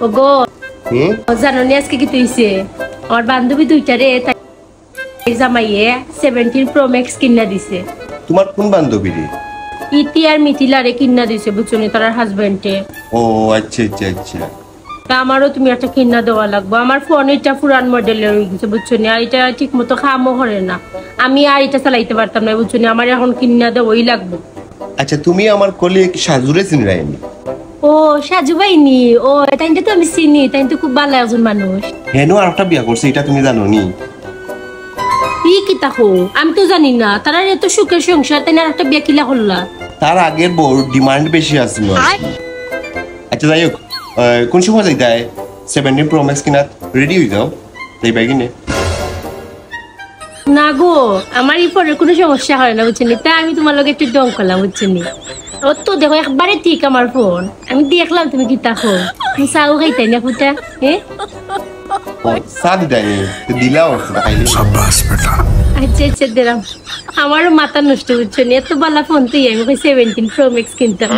ওগো জানো নি আজকে কি তুইছে আমার বান্ধবী দুইটারে তাই জামাইয়ে 17 Pro Max কিনা দিছে। তোমার কোন বান্ধবী রে? ইতি আর মিথিলারে কিনা দিছে বুঝছো নি তার হাজবেন্ডে। ও আচ্ছা আচ্ছা আচ্ছা। তা আমারও তুমি একটা কিনা দেওয়া লাগবে। আমার ফোন এটা পুরান মডেলের হয়ে গেছে বুঝছো নি, আর এটা ঠিক মতো কামও করে না। আমি আর এটা চালাইতে পারতাম না বুঝছো নি, আমার এখন কিনা দেওয়াই লাগবে। আচ্ছা তুমি আমার কলিগ সাজুরে চিনি রাইনি? ও সাজু ভাইনি, ও তাইতে তো আমি চিনি, তাই তো খুব ভালো একজন মানুষ। হেনো আরেকটা বিয়া করছে, এটা তুমি জানো নি? কি কি তাকো আমি তো জানি না, তারা এত সুখের সংসার তাই না একটা বিয়া কিলা করলা? তার আগের বউর ডিমান্ড বেশি আছিল। আচ্ছা যাই হোক, কোন সময় যাইতে 17 Pro Max কিনা রেডি হয়ে যাও তাই ব্যাগিনে। না গো আমার এই পরে কোনো সমস্যা হয় না বুঝছেনি, তাই আমি তোমার লগে একটু ডং করলাম বুঝছেনি। ও তো দেখো একবারে ঠিক আমার ফোন, আমি দেখলাম তুমি কি তাকো চাও খাইতাই না ফুটা। সাদি দাইনি দিলাও খাইলে। শাবাশ বেটা। আচ্ছা আচ্ছা দিলাম। আমারও মাথা নষ্ট বুঝছেনি, এত ভালো ফোন তুই আমি 17 Pro Max কিনতাম।